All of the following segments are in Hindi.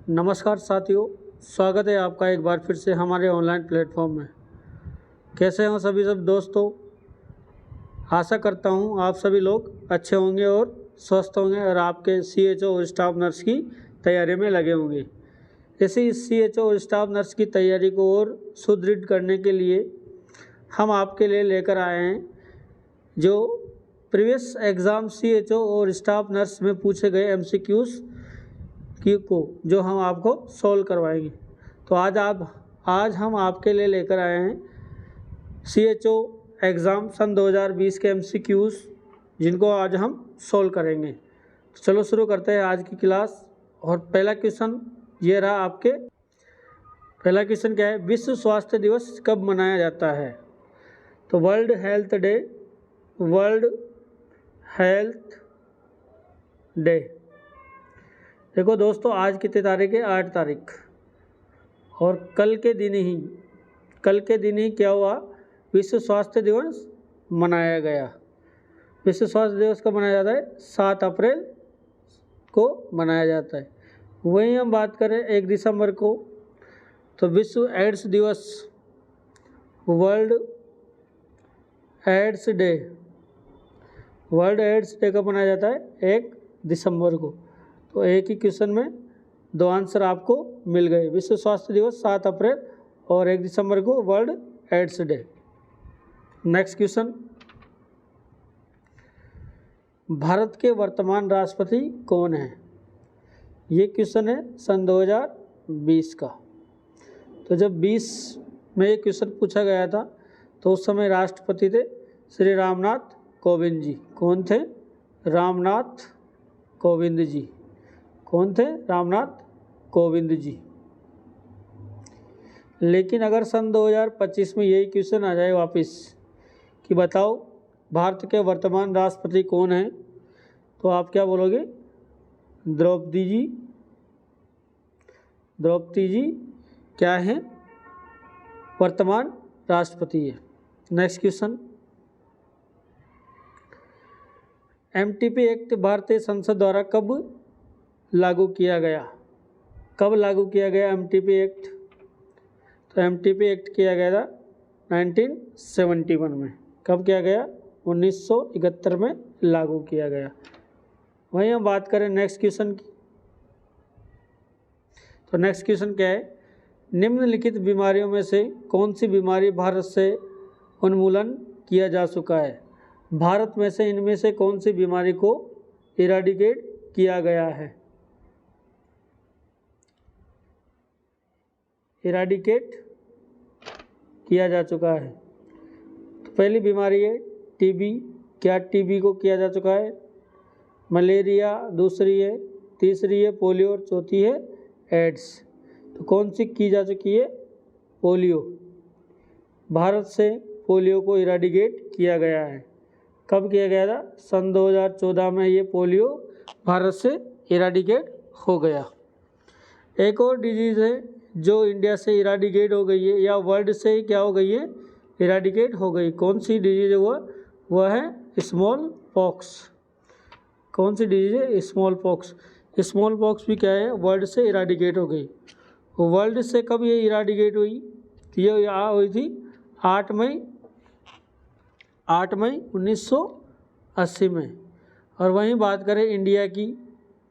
नमस्कार साथियों, स्वागत है आपका एक बार फिर से हमारे ऑनलाइन प्लेटफॉर्म में। कैसे हैं सभी सब दोस्तों? आशा करता हूं आप सभी लोग अच्छे होंगे और स्वस्थ होंगे और आपके सीएचओ और स्टाफ नर्स की तैयारी में लगे होंगे। इसी सीएचओ और स्टाफ नर्स की तैयारी को और सुदृढ़ करने के लिए हम आपके लिए लेकर आए हैं जो प्रीवियस एग्ज़ाम सीएचओ और स्टाफ नर्स में पूछे गए एमसीक्यूज़ को जो हम आपको सॉल्व करवाएंगे। तो आज हम आपके लिए लेकर आए हैं सीएचओ एग्ज़ाम सन 2020 के एमसीक्यूज़ जिनको आज हम सॉल्व करेंगे। तो चलो शुरू करते हैं आज की क्लास। और पहला क्वेश्चन ये रहा आपके। पहला क्वेश्चन क्या है? विश्व स्वास्थ्य दिवस कब मनाया जाता है? तो वर्ल्ड हेल्थ डे। देखो दोस्तों, आज कितनी तारीख है? 8 तारीख। और कल के दिन ही क्या हुआ? विश्व स्वास्थ्य दिवस मनाया गया। विश्व स्वास्थ्य दिवस कब मनाया जाता है? 7 अप्रैल को मनाया जाता है। वहीं हम बात करें 1 दिसंबर को, तो विश्व एड्स दिवस, वर्ल्ड एड्स डे कब मनाया जाता है? 1 दिसंबर को। तो एक ही क्वेश्चन में 2 आंसर आपको मिल गए। विश्व स्वास्थ्य दिवस 7 अप्रैल और 1 दिसंबर को world AIDS day. Next question, Bharat के वर्तमान राष्ट्रपति कौन है? ये क्वेश्चन है सन 2020 का। तो जब 20 में ये क्वेश्चन पूछा गया था तो उस समय राष्ट्रपति थे श्री रामनाथ कोविंद जी। कौन थे? रामनाथ कोविंद जी। कौन थे? रामनाथ कोविंद जी। लेकिन अगर सन 2025 में यही क्वेश्चन आ जाए वापस कि बताओ भारत के वर्तमान राष्ट्रपति कौन है, तो आप क्या बोलोगे? द्रौपदी जी क्या है? वर्तमान राष्ट्रपति है। नेक्स्ट क्वेश्चन, एमटीपी एक्ट भारतीय संसद द्वारा कब लागू किया गया? कब लागू किया गया एमटीपी एक्ट? तो एमटीपी एक्ट किया गया था 1971 में। कब किया गया? 1971 में लागू किया गया। वहीं हम बात करें नेक्स्ट क्वेश्चन की, तो नेक्स्ट क्वेश्चन क्या है? निम्नलिखित बीमारियों में से कौन सी बीमारी भारत से उन्मूलन किया जा चुका है? भारत में से इनमें से कौन सी बीमारी को इराडिकेट किया गया है? इराडिकेट किया जा चुका है। तो पहली बीमारी है टीबी। क्या टीबी को किया जा चुका है? मलेरिया दूसरी है, तीसरी है पोलियो और चौथी है एड्स। तो कौन सी की जा चुकी है? पोलियो। भारत से पोलियो को इराडिकेट किया गया है। कब किया गया था? सन 2014 में ये पोलियो भारत से इराडिकेट हो गया। एक और डिजीज़ है जो इंडिया से इराडिकेट हो गई है या वर्ल्ड से ही क्या हो गई है? इराडिकेट हो गई। कौन सी डिजीज़ है वह है स्मॉल पॉक्स। कौन सी डिजीज़ है? Small pox. स्मॉल पॉक्स भी क्या है? वर्ल्ड से इराडिकेट हो गई। वर्ल्ड से कब ये इराडिकेट हुई? ये यहाँ हुई थी 8 मई 1980 में। और वहीं बात करें इंडिया की,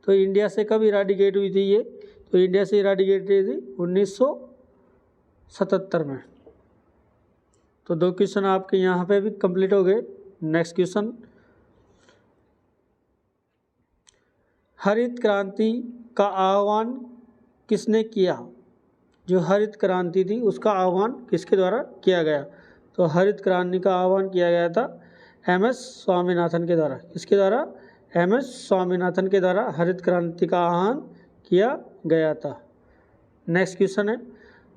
तो इंडिया से कब इराडिकेट हुई थी ये? तो इंडिया से इराडिकेट हुई थी 1977 में। तो 2 क्वेश्चन आपके यहाँ पे भी कंप्लीट हो गए। नेक्स्ट क्वेश्चन, हरित क्रांति का आह्वान किसने किया? जो हरित क्रांति थी उसका आह्वान किसके द्वारा किया गया? तो हरित क्रांति का आह्वान किया गया था एमएस स्वामीनाथन के द्वारा। किसके द्वारा? एमएस स्वामीनाथन के द्वारा हरित क्रांति का आह्वान किया गया था। नेक्स्ट क्वेश्चन है,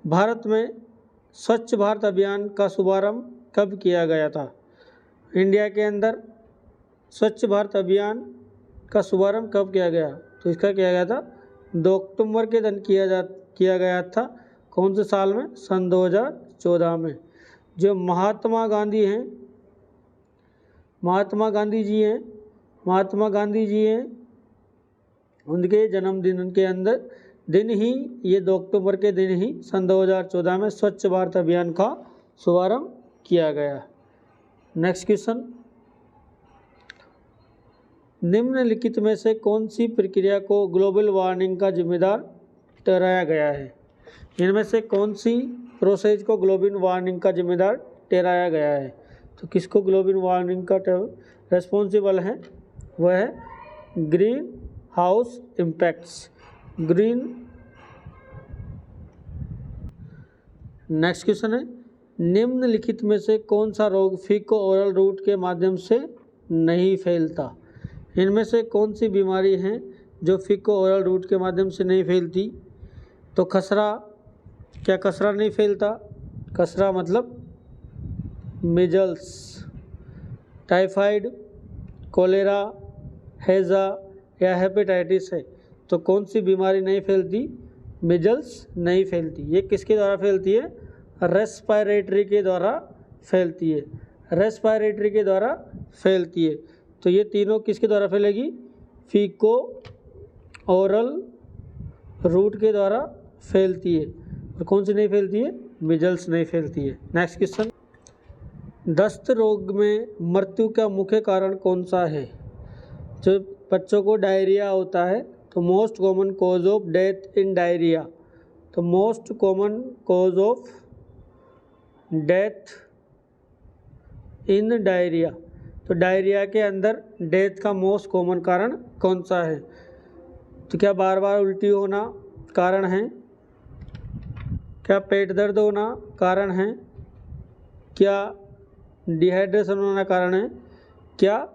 भारत में स्वच्छ भारत अभियान का शुभारंभ कब किया गया था? इंडिया के अंदर स्वच्छ भारत अभियान का शुभारंभ कब किया गया? तो इसका किया गया था 2 अक्टूबर के दिन किया गया था। कौन से साल में? सन 2014 में। जो महात्मा गांधी जी हैं उनके जन्मदिन के अंदर दिन ही, ये 2 अक्टूबर के दिन ही सन 2014 में स्वच्छ भारत अभियान का शुभारंभ किया गया। नेक्स्ट क्वेश्चन, निम्नलिखित में से कौन सी प्रक्रिया को ग्लोबल वार्मिंग का जिम्मेदार ठहराया गया है? इनमें से कौन सी प्रोसेस को ग्लोबल वार्मिंग का जिम्मेदार ठहराया गया है? तो किसको ग्लोबल वार्मिंग का रेस्पॉन्सिबल है? वह है green house impacts, green. Next question है, निम्नलिखित में से कौन सा रोग फीको ओरल रूट के माध्यम से नहीं फैलता? इनमें से कौन सी बीमारी है जो फीको ओरल रूट के माध्यम से नहीं फैलती? तो खसरा, क्या खसरा नहीं फैलता? खसरा मतलब मीजल्स, टाइफाइड, कोलेरा, हैजा या हेपेटाइटिस है। तो कौन सी बीमारी नहीं फैलती? मीजल्स नहीं फैलती। ये किसके द्वारा फैलती है? रेस्पिरेटरी के द्वारा फैलती है, रेस्पिरेटरी के द्वारा फैलती है। तो ये तीनों किसके द्वारा फैलेगी? फीको ओरल रूट के द्वारा फैलती है। और कौन सी नहीं फैलती है? मीजल्स नहीं फैलती है। नेक्स्ट क्वेश्चन, दस्त रोग में मृत्यु का मुख्य कारण कौन सा है? जो बच्चों को डायरिया होता है, तो most common cause of death in diarrhoea, तो most common cause of death in diarrhoea, तो डायरिया के अंदर डेथ का मोस्ट कॉमन कारण कौन सा है? तो क्या बार बार उल्टी होना कारण है? क्या पेट दर्द होना कारण है? क्या डिहाइड्रेशन होना कारण है? क्या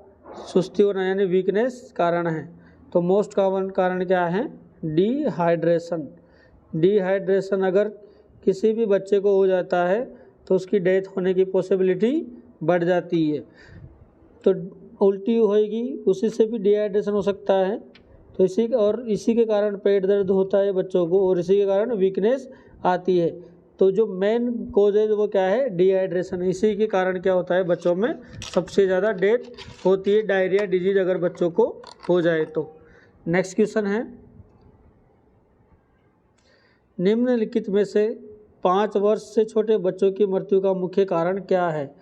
सुस्ती होना यानी वीकनेस कारण है? तो मोस्ट कॉमन कारण क्या है? डिहाइड्रेशन। डिहाइड्रेशन अगर किसी भी बच्चे को हो जाता है तो उसकी डेथ होने की पॉसिबिलिटी बढ़ जाती है। तो उल्टी होएगी, उसी से भी डिहाइड्रेशन हो सकता है। तो इसी के कारण पेट दर्द होता है बच्चों को, और इसी के कारण वीकनेस आती है। तो जो मेन कोज है वो क्या है? डिहाइड्रेशन। इसी के कारण क्या होता है? बच्चों में सबसे ज़्यादा डेथ होती है डायरिया डिजीज अगर बच्चों को हो जाए तो। नेक्स्ट क्वेश्चन है, निम्नलिखित में से 5 वर्ष से छोटे बच्चों की मृत्यु का मुख्य कारण क्या है?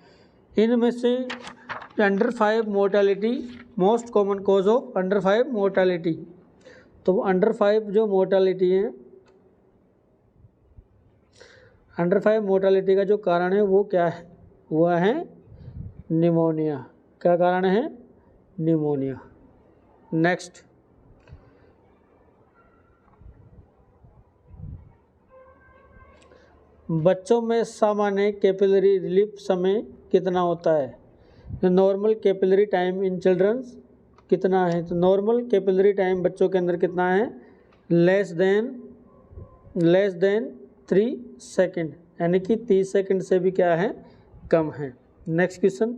इनमें से under 5 mortality, most common cause of under 5 mortality. तो अंडर 5 जो मोर्टेलिटी है, अंडर 5 मोर्टेलिटी का जो कारण है वो क्या है? वह है निमोनिया। क्या कारण है? निमोनिया। नेक्स्ट, बच्चों में सामान्य कैपिलरी रिलीफ समय कितना होता है? Normal capillary time in childrens कितना है? तो नॉर्मल कैपिलरी टाइम बच्चों के अंदर कितना है? लेस देन 3 सेकेंड, यानी कि 30 सेकेंड से भी क्या है? कम है। नेक्स्ट क्वेश्चन,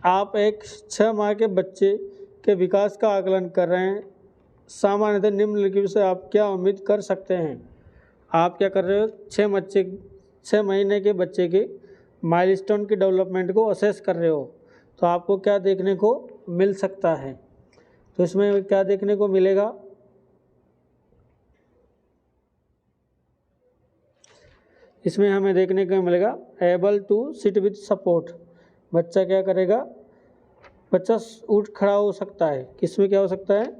आप एक 6 माह के बच्चे के विकास का आकलन कर रहे हैं। सामान्यतः निम्नलिखित से आप क्या उम्मीद कर सकते हैं? आप क्या कर रहे हो? 6 महीने के बच्चे के माइलस्टोन की डेवलपमेंट को असेस कर रहे हो। तो आपको क्या देखने को मिल सकता है? तो इसमें क्या देखने को मिलेगा? इसमें हमें देखने को मिलेगा able to sit with support. बच्चा क्या करेगा? बच्चा उठ खड़ा हो सकता है। किसमें क्या हो सकता है?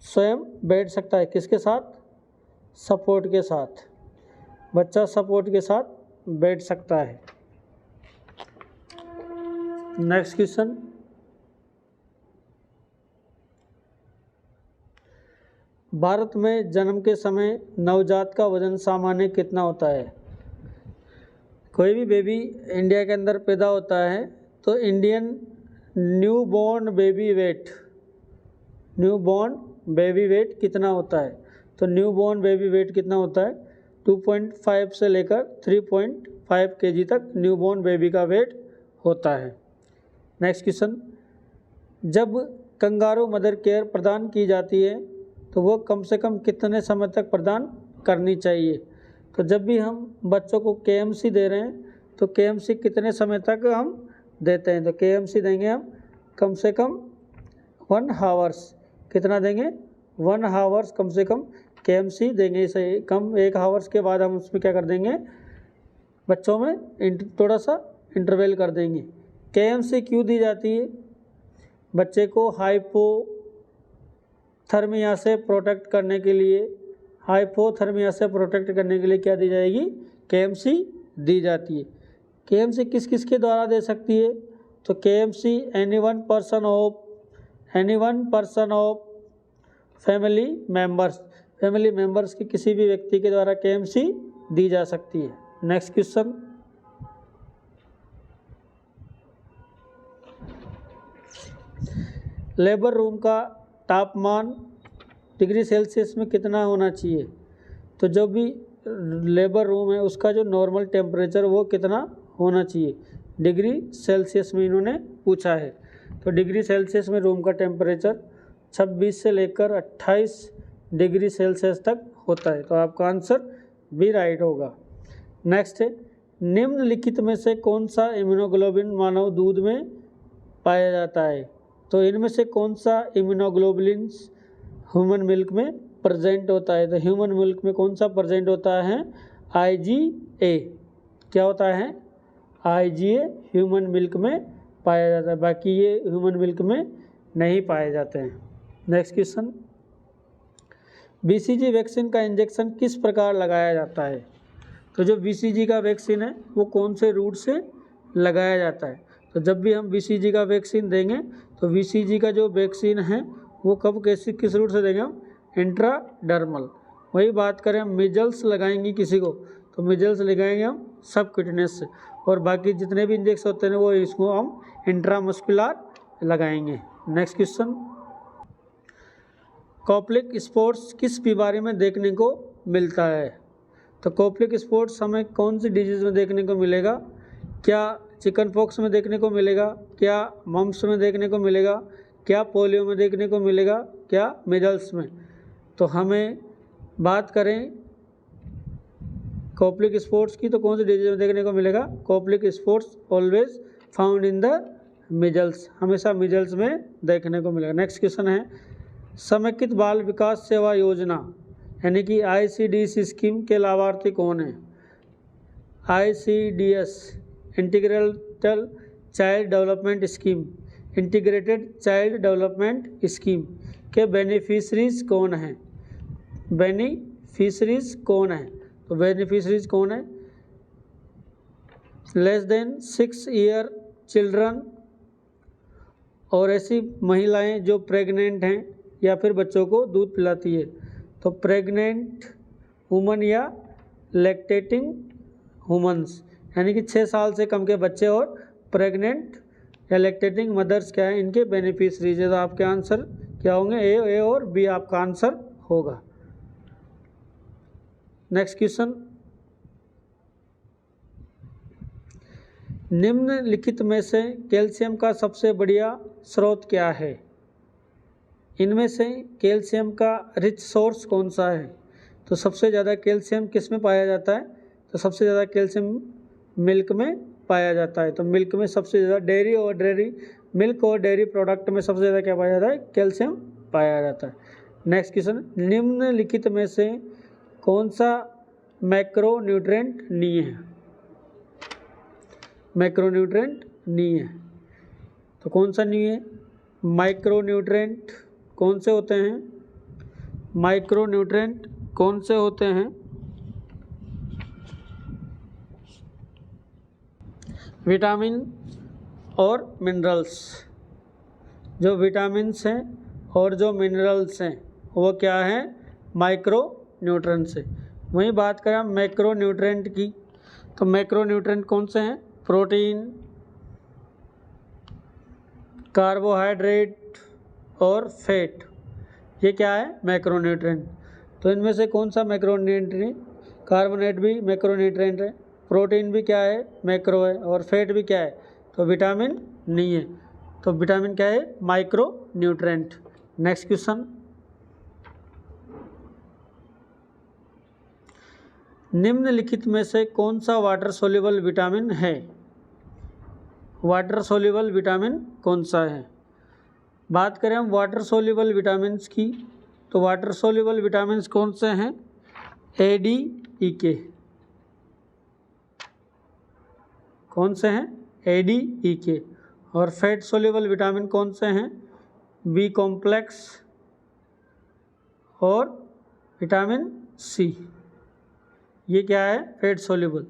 स्वयं बैठ सकता है। किसके साथ? सपोर्ट के साथ। बच्चा सपोर्ट के साथ बैठ सकता है। नेक्स्ट क्वेश्चन, भारत में जन्म के समय नवजात का वजन सामान्य कितना होता है? कोई भी बेबी इंडिया के अंदर पैदा होता है तो इंडियन न्यूबॉर्न बेबी वेट कितना होता है? तो न्यूबॉर्न बेबी वेट कितना होता है? 2.5 से लेकर 3.5 kg तक न्यूबॉर्न बेबी का वेट होता है। नेक्स्ट क्वेश्चन, जब कंगारू मदर केयर प्रदान की जाती है तो वो कम से कम कितने समय तक प्रदान करनी चाहिए? तो जब भी हम बच्चों को KMC दे रहे हैं तो KMC कितने समय तक हम देते हैं? तो KMC देंगे हम कम से कम 1 आवर्स। कितना देंगे? 1 हावर्स कम से कम KMC देंगे। इसे कम 1 हावर्स के बाद हम उसमें क्या कर देंगे, बच्चों में थोड़ा सा इंटरवल कर देंगे। KMC क्यों दी जाती है? बच्चे को हाइपोथर्मिया से प्रोटेक्ट करने के लिए, हाइपोथर्मिया से प्रोटेक्ट करने के लिए क्या दी जाएगी, KMC दी जाती है। KMC किस किस के द्वारा दे सकती है? तो KMC any one person of family members के किसी भी व्यक्ति के द्वारा KMC दी जा सकती है। नेक्स्ट क्वेश्चन, लेबर रूम का तापमान डिग्री सेल्सियस में कितना होना चाहिए? तो जो भी लेबर रूम है उसका जो नॉर्मल टेम्परेचर वो कितना होना चाहिए, डिग्री सेल्सियस में इन्होंने पूछा है। तो डिग्री सेल्सियस में रूम का टेम्परेचर 26 से लेकर 28 डिग्री सेल्सियस तक होता है। तो आपका आंसर भी राइट होगा। नेक्स्ट है, निम्नलिखित में से कौन सा इम्यूनोग्लोबिन मानव दूध में पाया जाता है? तो इनमें से कौन सा इम्यूनोग्लोबुलिन ह्यूमन मिल्क में प्रेजेंट होता है? तो ह्यूमन मिल्क में कौन सा प्रेजेंट होता है? IgA। क्या होता है? IgA ह्यूमन मिल्क में पाया जाता है, बाकी ये ह्यूमन मिल्क में नहीं पाए जाते हैं। नेक्स्ट क्वेश्चन, BCG वैक्सीन का इंजेक्शन किस प्रकार लगाया जाता है? तो जो BCG का वैक्सीन है वो कौन से रूट से लगाया जाता है? तो जब भी हम BCG का वैक्सीन देंगे तो BCG का जो वैक्सीन है वो कब कैसे किस रूट से देंगे हम? इंट्राडर्मल। वही बात करें हम मिजल्स लगाएंगे किसी को, तो मिजल्स लगाएंगे हम सबक्यूटेनियस से, और बाकी जितने भी इंजेक्शन होते हैं वो इसको हम इंट्रामस्कुलर लगाएंगे। नेक्स्ट क्वेश्चन, कॉप्लिक स्पॉट्स किस बीमारी में देखने को मिलता है? तो कॉप्लिक स्पॉट्स हमें कौन सी डिजीज़ में देखने को मिलेगा? क्या चिकन पॉक्स में देखने को मिलेगा? क्या मम्प्स में देखने को मिलेगा? क्या पोलियो में देखने को मिलेगा? क्या मिजल्स में? तो हमें बात करें कॉप्लिक स्पॉट्स की, तो कौन सी डिजीज में देखने को मिलेगा? Koplik spots always found in the measles, हमेशा मिजल्स में देखने को मिलेगा। नेक्स्ट क्वेश्चन है, समेकित बाल विकास सेवा योजना यानी कि ICDS स्कीम के लाभार्थी कौन है? ICDS integrated child development scheme, integrated child development scheme के बेनिफिशरीज कौन हैं? बेनिफिशरीज कौन है? तो बेनिफिशरीज कौन है? लेस देन 6 ईयर चिल्ड्रन, और ऐसी महिलाएं जो प्रेग्नेंट हैं या फिर बच्चों को दूध पिलाती है। तो प्रेग्नेंट वुमन या लैक्टेटिंग वुमन्स यानी कि 6 साल से कम के बच्चे और प्रेग्नेंट या लैक्टेटिंग मदर्स क्या है, इनके बेनिफिशरीज है। तो आपके आंसर क्या होंगे? ए और बी आपका आंसर होगा। नेक्स्ट क्वेश्चन, निम्नलिखित में से कैल्शियम का सबसे बढ़िया स्रोत क्या है? इनमें से कैल्शियम का रिच सोर्स कौन सा है? तो सबसे ज़्यादा कैल्शियम किस में पाया जाता है? तो सबसे ज़्यादा कैल्शियम मिल्क में पाया जाता है। तो मिल्क में सबसे ज़्यादा मिल्क और डेयरी प्रोडक्ट में सबसे ज़्यादा क्या पाया जाता है? कैल्शियम पाया जाता है। नेक्स्ट क्वेश्चन, निम्नलिखित में से कौन सा मैक्रोन्यूट्रेंट नहीं है? मैक्रोन्यूट्रेंट नहीं है, तो कौन सा नहीं है? माइक्रोन्यूट्रेंट कौन से होते हैं? माइक्रोन्यूट्रेंट कौन से होते हैं? विटामिन और मिनरल्स। जो विटामिन्स हैं और जो मिनरल्स हैं वो क्या है? माइक्रो न्यूट्रेंट्स है। वहीं बात करें हम मैक्रोन्यूट्रेंट की, तो मैक्रोन्यूट्रेंट कौन से हैं? प्रोटीन, कार्बोहाइड्रेट और फैट, ये क्या है? मैक्रोन्यूट्रेंट। तो इनमें से कौन सा मैक्रोन्यूट्रेंट? कार्बोनेट भी मैक्रोन्यूट्रेंट है, प्रोटीन भी क्या है? मैक्रो है, और फैट भी क्या है? तो विटामिन नहीं है। तो विटामिन क्या है? माइक्रोन्यूट्रेंट। नेक्स्ट क्वेश्चन, निम्नलिखित में से कौन सा वाटर सोल्यूबल विटामिन है? वाटर सोल्यूबल विटामिन कौन सा है? बात करें हम वाटर सोल्यूबल विटामिन्स की, तो वाटर सोल्यूबल विटामिन कौन से हैं? ए, डी, ई, के। कौन से हैं? ए, डी, ई, के। और फैट सोल्यूबल विटामिन कौन से हैं? बी कॉम्प्लेक्स और विटामिन सी। ये क्या है? Fat soluble.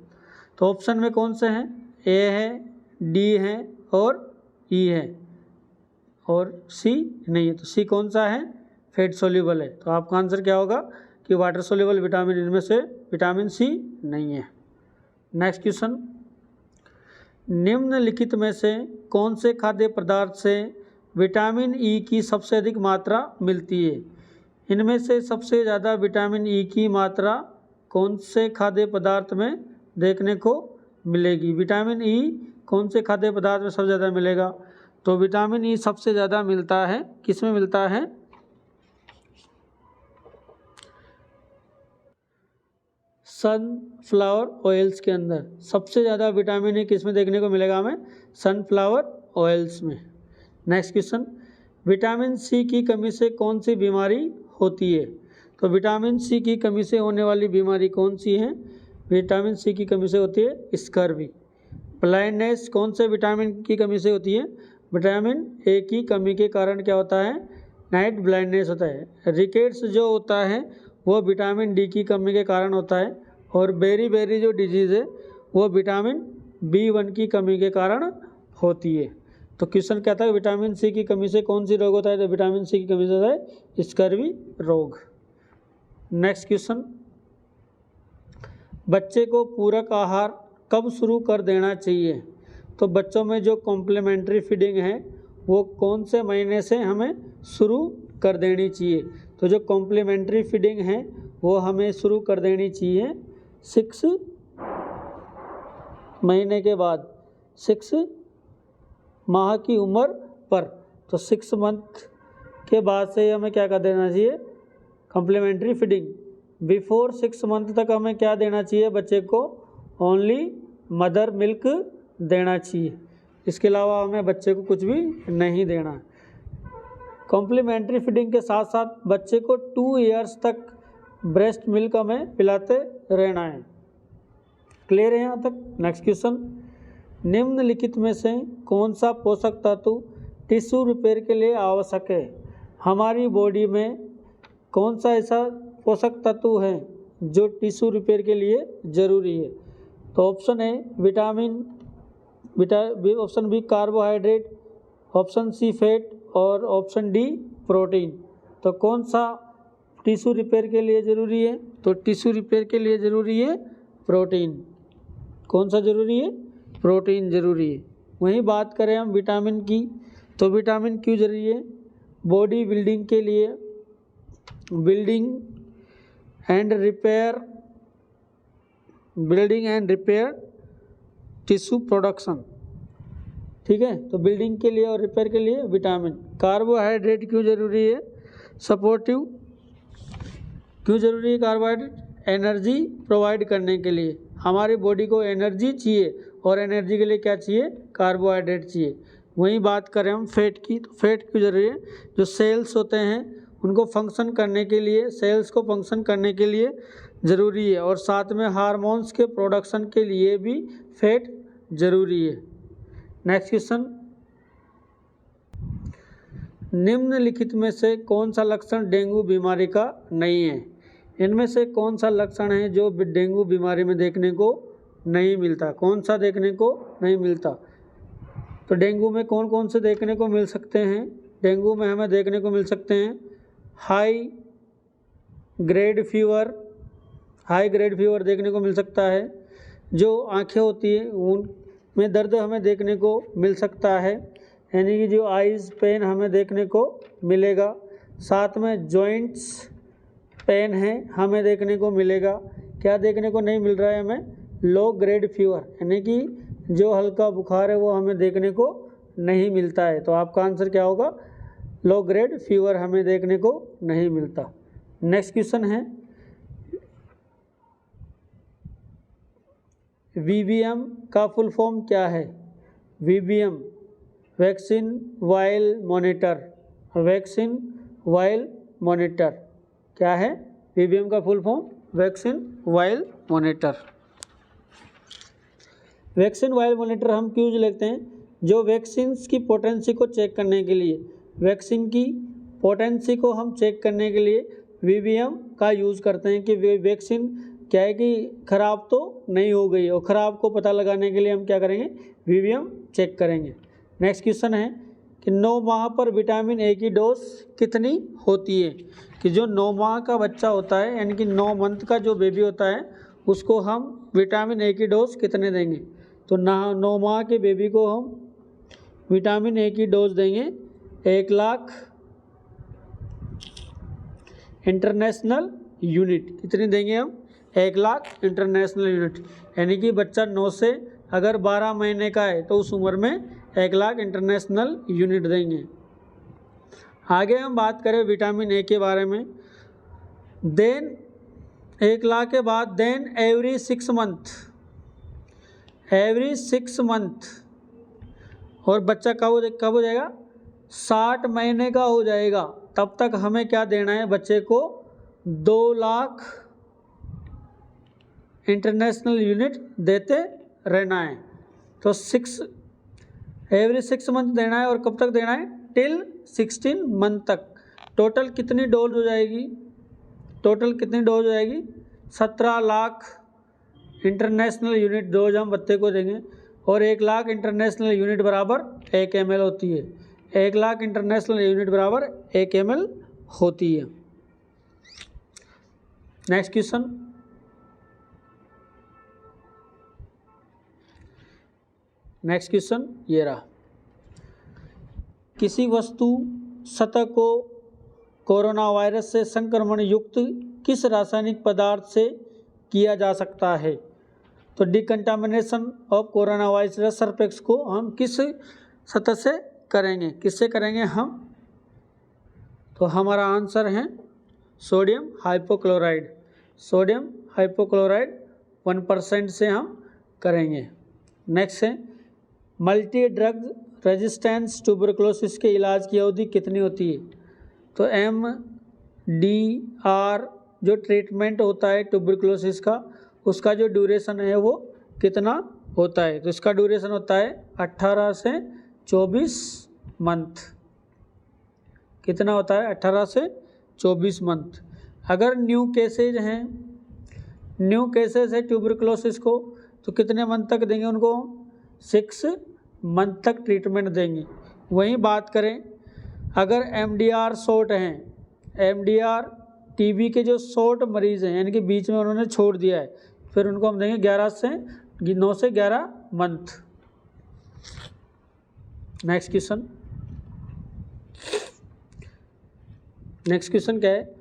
तो ऑप्शन में कौन से हैं? ए है, डी है और ई है, और सी नहीं है। तो सी कौन सा है? फैट सोल्यूबल है। तो आपका आंसर क्या होगा कि वाटर सोल्यूबल विटामिन इनमें से विटामिन सी नहीं है। नेक्स्ट क्वेश्चन, निम्नलिखित में से कौन से खाद्य पदार्थ से विटामिन ई की सबसे अधिक मात्रा मिलती है? इनमें से सबसे ज़्यादा विटामिन ई की मात्रा कौन से खाद्य पदार्थ में देखने को मिलेगी? विटामिन ई कौन से खाद्य पदार्थ में सबसे ज़्यादा मिलेगा? तो विटामिन ई सबसे ज़्यादा मिलता है, किस में मिलता है? सनफ्लावर ऑयल्स के अंदर सबसे ज़्यादा विटामिन ई किस में देखने को मिलेगा हमें? सनफ्लावर ऑयल्स में। नेक्स्ट क्वेश्चन, विटामिन सी की कमी से कौन सी बीमारी होती है? तो विटामिन सी की कमी से होने वाली बीमारी कौन सी है? विटामिन सी की कमी से होती है स्कर्वी। ब्लाइंडनेस कौन से विटामिन की कमी से होती है? विटामिन ए की कमी के कारण क्या होता है? नाइट ब्लाइंडनेस होता है। रिकेट्स जो होता है वो विटामिन डी की कमी के कारण होता है, और बेरी जो डिजीज़ है वो विटामिन B1 की कमी के कारण होती है। तो क्वेश्चन क्या था? विटामिन सी की कमी से कौन सी रोग होता है? तो विटामिन सी की कमी से होता है स्कर्वी रोग। नेक्स्ट क्वेश्चन, बच्चे को पूरक आहार कब शुरू कर देना चाहिए? तो बच्चों में जो कॉम्प्लीमेंट्री फीडिंग है वो कौन से महीने से हमें शुरू कर देनी चाहिए? तो जो कॉम्प्लीमेंट्री फीडिंग है वो हमें शुरू कर देनी चाहिए 6 महीने के बाद, 6 माह की उम्र पर। तो 6 मंथ के बाद से हमें क्या कर देना चाहिए? Complementary feeding. बिफोर 6 मंथ तक हमें क्या देना चाहिए बच्चे को? ओनली मदर मिल्क देना चाहिए। इसके अलावा हमें बच्चे को कुछ भी नहीं देना है। कॉम्प्लीमेंट्री फीडिंग के साथ साथ बच्चे को 2 ईयर्स तक ब्रेस्ट मिल्क हमें पिलाते रहना है। क्लियर है यहाँ तक? नेक्स्ट क्वेश्चन, निम्नलिखित में से कौन सा पोषक तत्व टिश्यू रिपेयर के लिए आवश्यक है? हमारी बॉडी में कौन सा ऐसा पोषक तत्व है जो टिश्यू रिपेयर के लिए ज़रूरी है? तो ऑप्शन है vitamin, option B carbohydrate, option C fat और ऑप्शन डी प्रोटीन। तो कौन सा टिश्यू रिपेयर के लिए ज़रूरी है? तो टिश्यू रिपेयर के लिए ज़रूरी है प्रोटीन। कौन सा ज़रूरी है? प्रोटीन ज़रूरी है। वहीं बात करें हम विटामिन की, तो विटामिन क्यों ज़रूरी है? बॉडी बिल्डिंग के लिए, building and repair tissue production. ठीक है, तो बिल्डिंग के लिए और रिपेयर के लिए विटामिन। कार्बोहाइड्रेट क्यों ज़रूरी है? सपोर्टिव। क्यों ज़रूरी है कार्बोहाइड्रेट? एनर्जी प्रोवाइड करने के लिए। हमारी बॉडी को एनर्जी चाहिए, और एनर्जी के लिए क्या चाहिए? कार्बोहाइड्रेट चाहिए। वहीं बात करें हम फैट की, तो फैट क्यों ज़रूरी है? जो सेल्स होते हैं उनको फंक्शन करने के लिए, सेल्स को फंक्शन करने के लिए ज़रूरी है, और साथ में हार्मोन्स के प्रोडक्शन के लिए भी फैट ज़रूरी है। नेक्स्ट क्वेश्चन, निम्नलिखित में से कौन सा लक्षण डेंगू बीमारी का नहीं है? इनमें से कौन सा लक्षण है जो डेंगू बीमारी में देखने को नहीं मिलता? कौन सा देखने को नहीं मिलता? तो डेंगू में कौन कौन से देखने को मिल सकते हैं? डेंगू में हमें देखने को मिल सकते हैं हाई ग्रेड फीवर देखने को मिल सकता है। जो आँखें होती हैं उनमें दर्द हमें देखने को मिल सकता है, यानी कि जो आइज़ पेन हमें देखने को मिलेगा। साथ में जॉइंट्स पेन है हमें देखने को मिलेगा। क्या देखने को नहीं मिल रहा है हमें? लो ग्रेड फीवर, यानी कि जो हल्का बुखार है वो हमें देखने को नहीं मिलता है। तो आपका आंसर क्या होगा? लो ग्रेड फीवर हमें देखने को नहीं मिलता। नेक्स्ट क्वेश्चन है VVM का फुल फॉर्म क्या है? VVM vaccine while monitor, vaccine while monitor. क्या है? VVM का full form vaccine while monitor. Vaccine while monitor हम क्यों लिखते हैं? जो वैक्सीन की पोटेंसी को चेक करने के लिए, वैक्सीन की पोटेंसी को हम चेक करने के लिए VVM का यूज़ करते हैं कि वैक्सीन क्या है कि ख़राब तो नहीं हो गई, और ख़राब को पता लगाने के लिए हम क्या करेंगे? VVM चेक करेंगे। नेक्स्ट क्वेश्चन है कि 9 माह पर विटामिन ए की डोज कितनी होती है? कि जो 9 माह का बच्चा होता है, यानी कि 9 मंथ का जो बेबी होता है, उसको हम विटामिन ए की डोज कितने देंगे? तो 9 माह के बेबी को हम विटामिन ए की डोज देंगे 1 लाख इंटरनेशनल यूनिट। कितनी देंगे हम? 1 लाख इंटरनेशनल यूनिट। यानी कि बच्चा 9 से अगर 12 महीने का है तो उस उम्र में 1 लाख इंटरनेशनल यूनिट देंगे। आगे हम बात करें विटामिन ए के बारे में। देन 1 लाख के बाद देन एवरी 6 मंथ, और बच्चा कब हो जाएगा? 60 महीने का हो जाएगा, तब तक हमें क्या देना है? बच्चे को 2 लाख इंटरनेशनल यूनिट देते रहना है। तो एवरी 6 मंथ देना है, और कब तक देना है? टिल 16 मंथ तक। टोटल कितनी डोज हो जाएगी? 17 लाख इंटरनेशनल यूनिट डोज हम बच्चे को देंगे, और 1 लाख इंटरनेशनल यूनिट बराबर 1 ml होती है। 1 लाख इंटरनेशनल यूनिट बराबर 1 ml होती है। नेक्स्ट क्वेश्चन ये रहा। किसी वस्तु सतह को कोरोना वायरस से संक्रमण युक्त किस रासायनिक पदार्थ से किया जा सकता है? तो डिकंटामिनेशन ऑफ कोरोना वायरस सरफेस को हम किस सतह से करेंगे? किससे करेंगे हम? तो हमारा आंसर है सोडियम हाइपोक्लोराइड। सोडियम हाइपोक्लोराइड 1% से हम करेंगे। नेक्स्ट है मल्टी ड्रग रेजिस्टेंस ट्यूबरकुलोसिस के इलाज की अवधि कितनी होती है? तो MDR जो ट्रीटमेंट होता है ट्यूबरकुलोसिस का, उसका जो ड्यूरेशन है वो कितना होता है? तो इसका ड्यूरेशन होता है 18 से 24 मंथ। कितना होता है? 18 से 24 मंथ। अगर न्यू केसेज है ट्यूबरकुलोसिस को, तो कितने मंथ तक देंगे उनको? 6 मंथ तक ट्रीटमेंट देंगे। वहीं बात करें अगर MDR शॉर्ट हैं, MDR TB के जो शॉर्ट मरीज़ हैं, यानी कि बीच में उन्होंने छोड़ दिया है, फिर उनको हम देंगे 9 से 11 मंथ। नेक्स्ट क्वेश्चन क्या है?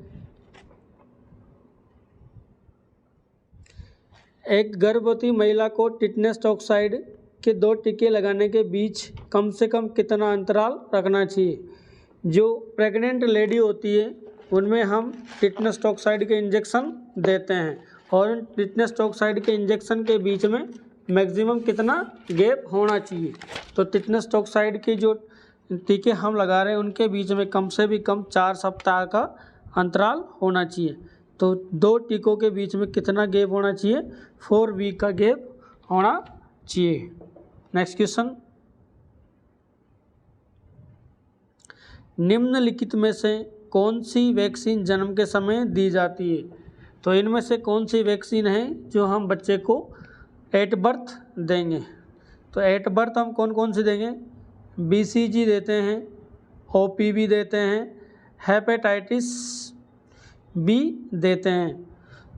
एक गर्भवती महिला को टिटेनस टॉक्साइड के 2 टीके लगाने के बीच कम से कम कितना अंतराल रखना चाहिए? जो प्रेग्नेंट लेडी होती है उनमें हम टिटेनस टॉक्साइड के इंजेक्शन देते हैं, और टिटेनस टॉक्साइड के इंजेक्शन के बीच में मैक्सिमम कितना गैप होना चाहिए? तो टिटेनस टॉक्साइड के जो टीके हम लगा रहे हैं उनके बीच में कम से भी कम 4 सप्ताह का अंतराल होना चाहिए। तो 2 टीकों के बीच में कितना गैप होना चाहिए? 4 वीक का गैप होना चाहिए। नेक्स्ट क्वेश्चन, निम्नलिखित में से कौन सी वैक्सीन जन्म के समय दी जाती है? तो इनमें से कौन सी वैक्सीन है जो हम बच्चे को एट बर्थ देंगे? तो एट बर्थ हम कौन सी देंगे? BCG देते हैं, OPV देते हैं, हेपेटाइटिस B देते हैं।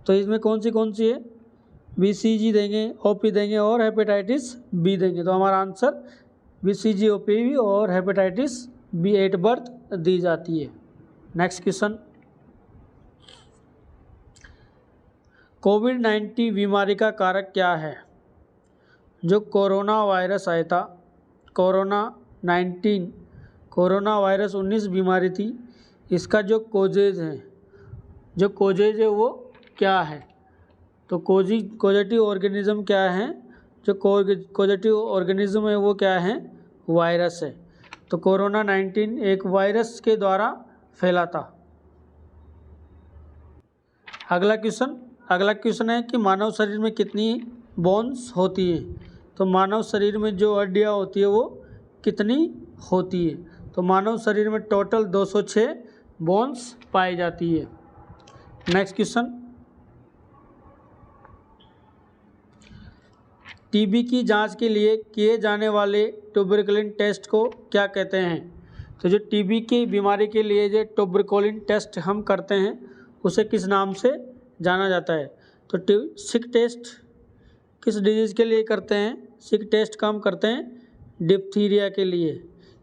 तो इसमें कौन सी है? BCG देंगे, OP देंगे और हेपेटाइटिस B देंगे। तो हमारा आंसर BCG, OPV और हेपेटाइटिस B एट बर्थ दी जाती है। नेक्स्ट क्वेश्चन, कोविड-19 बीमारी का कारक क्या है? जो कोरोना वायरस आया था, कोरोना वायरस 19 बीमारी थी, इसका जो कोजेज है वो क्या है? तो कोजेटिव ऑर्गेनिज्म क्या है? जो कोजेटिव ऑर्गेनिज्म है वो क्या है? वायरस है। तो कोरोना 19 एक वायरस के द्वारा फैला था। अगला क्वेश्चन है कि मानव शरीर में कितनी बोन्स होती हैं। तो मानव शरीर में जो हड्डियाँ होती है वो कितनी होती है। तो मानव शरीर में टोटल 206 बोन्स पाई जाती है। नेक्स्ट क्वेश्चन, टीबी की जांच के लिए किए जाने वाले ट्यूबरकुलिन टेस्ट को क्या कहते हैं। तो जो टीबी की बीमारी के लिए जो ट्यूबरकुलिन टेस्ट हम करते हैं उसे किस नाम से जाना जाता है। तो सिक टेस्ट किस डिजीज़ के लिए करते हैं। सिक टेस्ट का हम करते हैं डिप्थीरिया के लिए।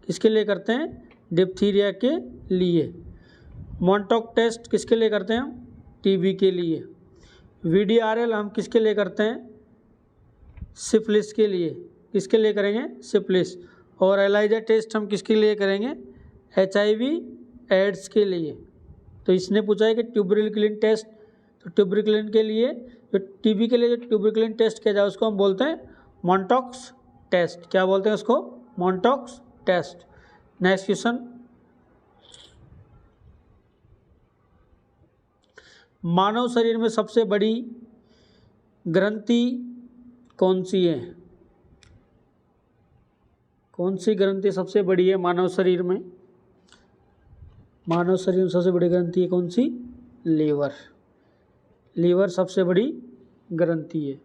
किसके लिए करते हैं, डिप्थीरिया के लिए। मॉन्टॉक टेस्ट किसके लिए करते हैं, टीबी के लिए। वीडीआरएल हम किसके लिए करते हैं, सिफिलिस के लिए। किसके लिए करेंगे, सिफिलिस। और एलाइजा टेस्ट हम किसके लिए करेंगे, HIV एड्स के लिए। तो इसने पूछा है कि ट्यूबरकुलिन टेस्ट, तो ट्यूबरकुलिन के लिए जो टीबी के लिए जो ट्यूबरकुलिन टेस्ट किया जाए उसको हम बोलते हैं मॉन्टॉक्स टेस्ट। क्या बोलते हैं उसको, मॉन्टॉक्स टेस्ट। नेक्स्ट क्वेश्चन, मानव शरीर में सबसे बड़ी ग्रंथि कौन सी है। कौन सी ग्रंथि सबसे बड़ी है मानव शरीर में। मानव शरीर में सबसे बड़ी ग्रंथि है कौन सी, लीवर। लीवर सबसे बड़ी ग्रंथि है।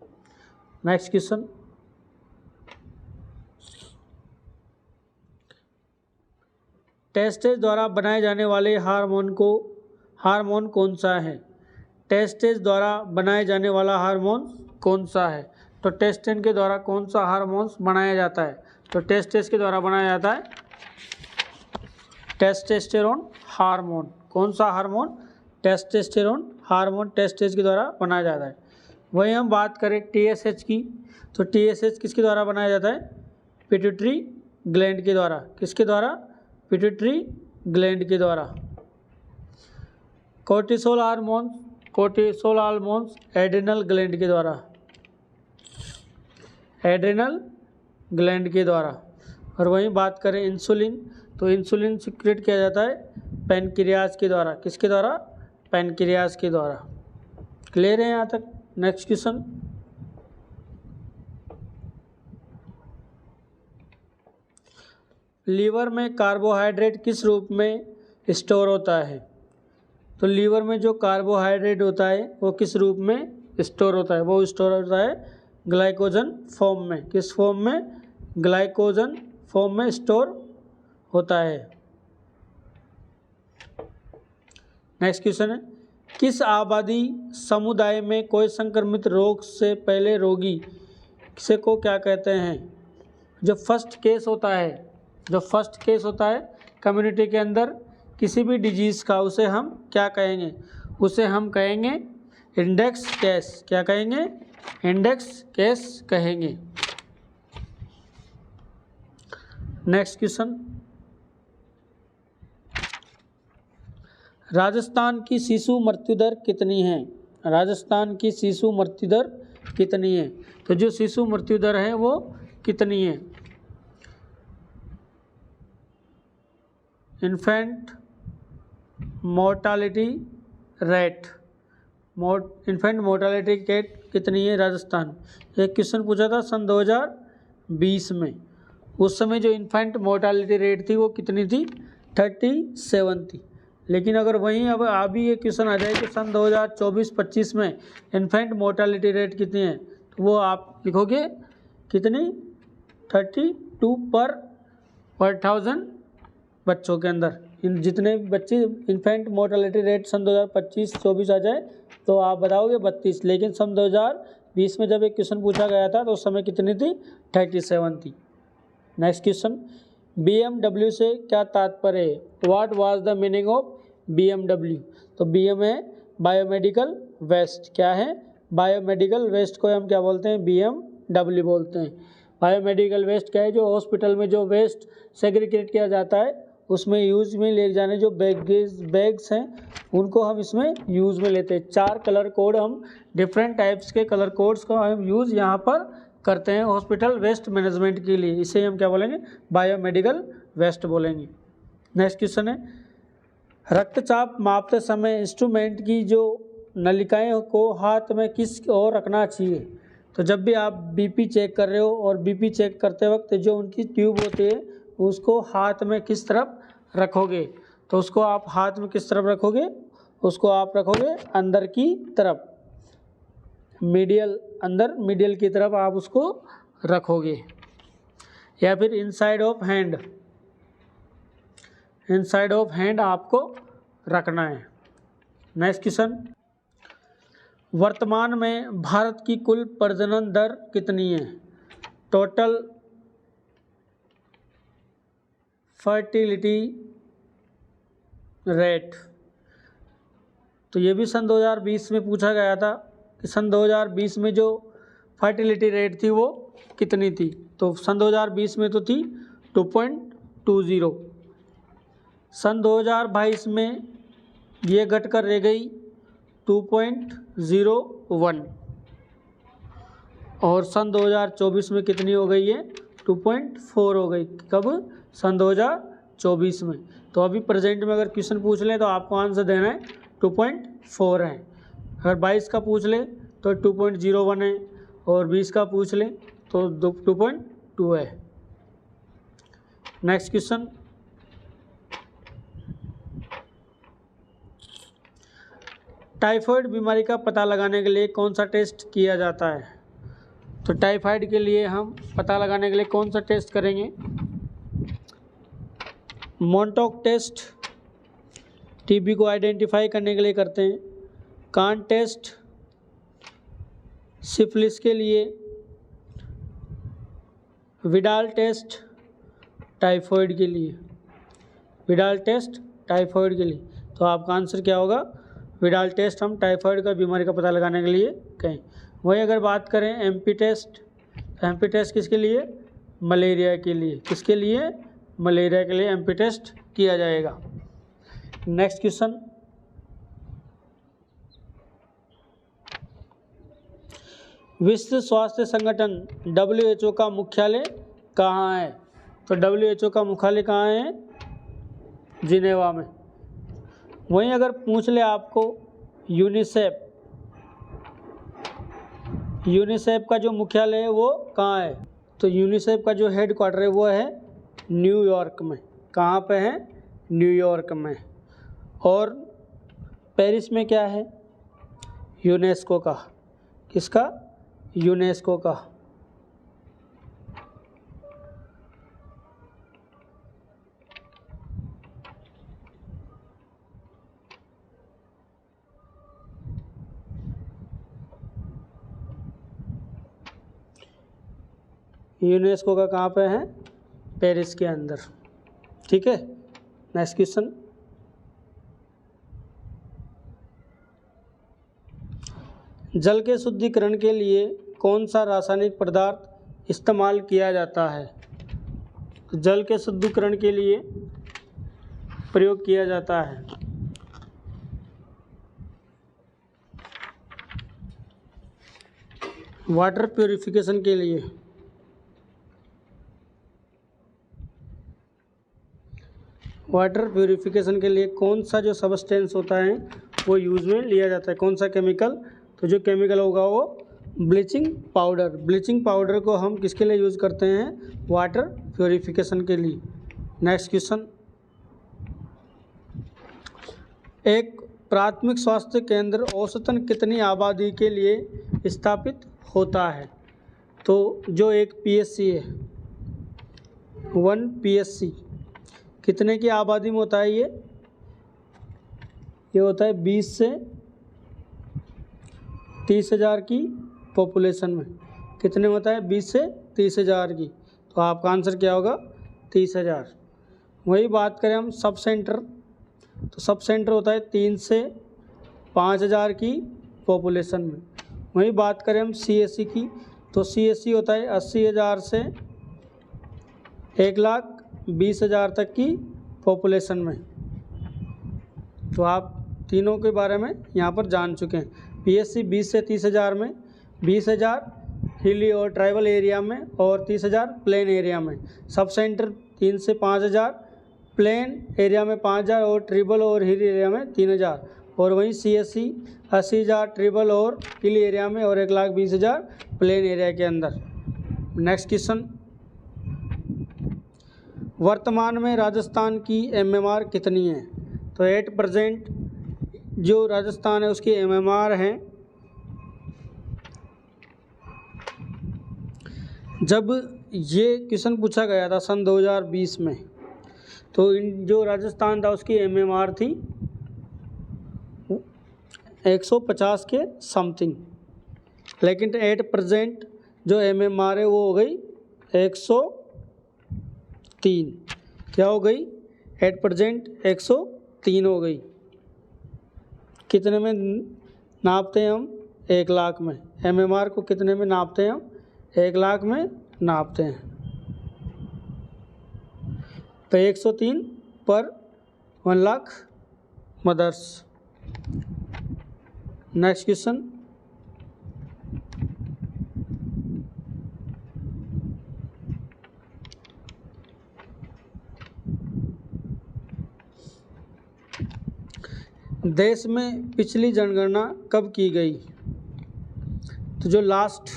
नेक्स्ट क्वेश्चन, टेस्टेज द्वारा बनाए जाने वाले हार्मोन कौन सा है। टेस्टेज द्वारा बनाए जाने वाला हार्मोन कौन सा है। तो टेस्टेन के द्वारा कौन सा हार्मोन्स बनाया जाता है। तो टेस्टेज के द्वारा बनाया जाता है टेस्टोस्टेरोन हार्मोन। कौन सा हार्मोन, टेस्टोस्टेरोन हार्मोन टेस्टेज के द्वारा बनाया जाता है। वही हम बात करें TSH की, तो TSH किसके द्वारा बनाया जाता है, पिट्यूटरी ग्लैंड के द्वारा। किसके द्वारा, पिट्यूटरी ग्लैंड के द्वारा। कोर्टिसोल हार्मोन्स एड्रिनल ग्लैंड के द्वारा। एड्रिनल ग्लैंड के द्वारा। और वहीं बात करें इंसुलिन, तो इंसुलिन सिक्रेट किया जाता है पैनक्रियाज के द्वारा। किसके द्वारा, पैनक्रियाज के द्वारा। क्लियर है यहाँ तक। नेक्स्ट क्वेश्चन, लीवर में कार्बोहाइड्रेट किस रूप में स्टोर होता है। तो लीवर में जो कार्बोहाइड्रेट होता है वो किस रूप में स्टोर होता है, वो स्टोर होता है ग्लाइकोजन फॉर्म में। किस फॉर्म में, ग्लाइकोजन फॉर्म में स्टोर होता है। नेक्स्ट क्वेश्चन है, किस आबादी समुदाय में कोई संक्रमित रोग से पहले रोगी से को क्या कहते हैं। जो फर्स्ट केस होता है कम्युनिटी के अंदर किसी भी डिजीज़ का, उसे हम क्या कहेंगे, उसे हम कहेंगे इंडेक्स केस। क्या कहेंगे, इंडेक्स केस कहेंगे। नेक्स्ट क्वेश्चन, राजस्थान की शिशु मृत्यु दर कितनी है। राजस्थान की शिशु मृत्यु दर कितनी है। तो जो शिशु मृत्यु दर है वो कितनी है, infant mortality rate, infant mortality rate कितनी है राजस्थान। एक क्वेश्चन पूछा था सन 2020 में, उस समय जो इन्फेंट मोर्टालिटी रेट थी वो कितनी थी, 37 थी। लेकिन अगर वहीं अब अभी ये क्वेश्चन आ जाए कि सन 2024-25 में इन्फेंट मोर्टालिटी रेट कितनी है, तो वो आप लिखोगे कितनी, 32 पर 1000 बच्चों के अंदर। जितने बच्चे इन्फेंट मोर्टालिटी रेट सन 2025-24 आ जाए तो आप बताओगे 32। लेकिन सन 2020 में जब एक क्वेश्चन पूछा गया था तो उस समय कितनी थी, 37 थी। नेक्स्ट क्वेश्चन, BMW से क्या तात्पर्य है। What was the meaning of BMW। तो BM है बायोमेडिकल वेस्ट। क्या है, बायोमेडिकल वेस्ट को हम क्या बोलते हैं, BMW बोलते हैं। बायोमेडिकल वेस्ट क्या है, जो हॉस्पिटल में जो वेस्ट सेग्रीगेट किया जाता है उसमें यूज में ले जाने जो बैग्स हैं उनको हम इसमें यूज़ में लेते हैं। 4 कलर कोड, हम डिफरेंट टाइप्स के कलर कोड्स को हम यूज़ यहाँ पर करते हैं हॉस्पिटल वेस्ट मैनेजमेंट के लिए। इसे हम क्या बोलेंगे, बायोमेडिकल वेस्ट बोलेंगे। नेक्स्ट क्वेश्चन है, रक्तचाप मापते समय इंस्ट्रूमेंट की जो नलिकाएं को हाथ में किस ओर रखना चाहिए? तो जब भी आप बीपी चेक कर रहे हो और बीपी चेक करते वक्त जो उनकी ट्यूब होती है उसको हाथ में किस तरफ रखोगे? तो उसको आप हाथ में किस तरफ रखोगे? उसको आप रखोगे अंदर की तरफ, मीडियल, अंदर मीडियल की तरफ आप उसको रखोगे, या फिर inside of hand, inside of hand आपको रखना है। नेक्स्ट क्वेश्चन, वर्तमान में भारत की कुल प्रजनन दर कितनी है? Total fertility rate. तो ये भी सन 2020 में पूछा गया था कि सन 2020 में जो फर्टिलिटी रेट थी वो कितनी थी? तो सन 2020 में तो थी 2.20। सन 2022 में ये घटकर रह गई 2.01 और सन 2024 में कितनी हो गई है? 2.4 हो गई। कब? सन 2024 में। तो अभी प्रेजेंट में अगर क्वेश्चन पूछ ले तो आपको आंसर देना है 2.4 है। अगर 22 का पूछ ले तो 2.01 है और 20 का पूछ ले तो 2.2 है। नेक्स्ट क्वेश्चन, टाइफाइड बीमारी का पता लगाने के लिए कौन सा टेस्ट किया जाता है? तो टाइफाइड के लिए हम पता लगाने के लिए कौन सा टेस्ट करेंगे? मोंटोक टेस्ट टीबी को आइडेंटिफाई करने के लिए करते हैं। कान टेस्ट सिफिलिस के लिए। विडाल टेस्ट टाइफाइड के लिए। विडाल टेस्ट टाइफाइड के लिए। तो आपका आंसर क्या होगा? विडाल टेस्ट हम टाइफाइड का बीमारी का पता लगाने के लिए कहें। वही अगर बात करें एमपी टेस्ट, एमपी टेस्ट किसके लिए? मलेरिया के लिए। किसके लिए? मलेरिया के लिए एमपी टेस्ट किया जाएगा। नेक्स्ट क्वेश्चन, विश्व स्वास्थ्य संगठन WHO का मुख्यालय कहाँ है? तो WHO का मुख्यालय कहाँ है? जिनेवा में। वहीं अगर पूछ ले आपको यूनिसेफ, यूनिसेफ का जो मुख्यालय है वो कहाँ है? तो यूनिसेफ का जो हेड क्वार्टर है वो है न्यूयॉर्क में। कहाँ पे है? न्यूयॉर्क में। और पेरिस में क्या है? यूनेस्को का। किसका? यूनेस्को का। यूनेस्को का कहाँ पे है? पेरिस के अंदर। ठीक है। नेक्स्ट क्वेश्चन, जल के शुद्धिकरण के लिए कौन सा रासायनिक पदार्थ इस्तेमाल किया जाता है? जल के शुद्धिकरण के लिए प्रयोग किया जाता है वाटर प्यूरिफिकेशन के लिए। वाटर प्यूरिफिकेशन के लिए कौन सा जो सबस्टेंस होता है वो यूज़ में लिया जाता है? कौन सा केमिकल? तो जो केमिकल होगा वो ब्लीचिंग पाउडर। ब्लीचिंग पाउडर को हम किसके लिए यूज़ करते हैं? वाटर प्यूरिफिकेशन के लिए। नेक्स्ट क्वेश्चन, एक प्राथमिक स्वास्थ्य केंद्र औसतन कितनी आबादी के लिए स्थापित होता है? तो जो एक PSC है, 1 PSC कितने की आबादी में होता है? ये होता है 20 से 30 हज़ार की पॉपुलेशन में। कितने में होता है? 20 से 30 हज़ार की। तो आपका आंसर क्या होगा? 30 हज़ार। वही बात करें हम सब सेंटर, तो सब सेंटर होता है 3 से 5 हज़ार की पॉपुलेशन में। वही बात करें हम CSC की, तो CSC होता है 80 हज़ार से 1,20,000 तक की पॉपुलेशन में। तो आप तीनों के बारे में यहाँ पर जान चुके हैं। PSC 20 से 30 हज़ार में, 20 हज़ार हिली और ट्राइबल एरिया में और 30 हज़ार प्लेन एरिया में। सब सेंटर 3 से 5 हज़ार, प्लेन एरिया में 5 हज़ार और ट्राइबल और हिली एरिया में 3 हज़ार। और वहीं CSE 80,000 ट्रिबल और हिल एरिया में और 1,20,000 प्लेन एरिया के अंदर। नेक्स्ट क्वेश्चन, वर्तमान में राजस्थान की MMR कितनी है? तो 8% जो राजस्थान है उसकी MMR हैं। जब ये क्वेश्चन पूछा गया था सन 2020 में, तो इन जो राजस्थान था उसकी MMR थी 150 के समथिंग, लेकिन 8% जो MMR है वो हो गई 103। क्या हो गई? 8% 103 हो गई। कितने में नापते हैं हम? 1 लाख में। MMR को कितने में नापते हैं हम? 1 लाख में नापते हैं। तो 103 पर 1 लाख मदर्स। नेक्स्ट क्वेश्चन, देश में पिछली जनगणना कब की गई? तो जो लास्ट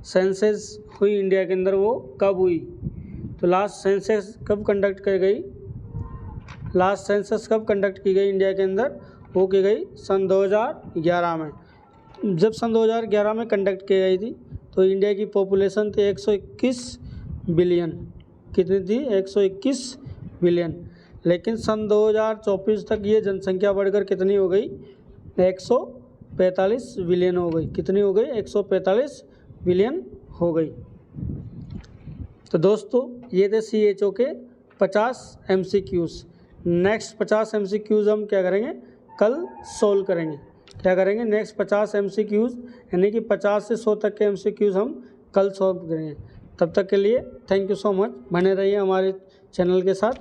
सेंसस हुई इंडिया के अंदर वो कब हुई? तो लास्ट सेंसस कब कंडक्ट की गई? लास्ट सेंसस कब कंडक्ट की गई इंडिया के अंदर? वो की गई सन 2011 में। जब सन 2011 में कंडक्ट की गई थी तो इंडिया की पॉपुलेशन थी 121 बिलियन। कितनी थी? 121 बिलियन। लेकिन सन 2024 तक ये जनसंख्या बढ़कर कितनी हो गई? 145 बिलियन हो गई। कितनी हो गई? 145 बिलियन हो गई। तो दोस्तों ये थे CHO के 50 MCQs। नेक्स्ट 50 MCQs हम क्या करेंगे? कल सोल्व करेंगे। क्या करेंगे? नेक्स्ट 50 MCQs यानी कि 50 से 100 तक के MCQs हम कल सॉल्व करेंगे। तब तक के लिए थैंक यू सो मच। बने रहिए हमारे चैनल के साथ।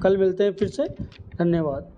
कल मिलते हैं फिर से। धन्यवाद।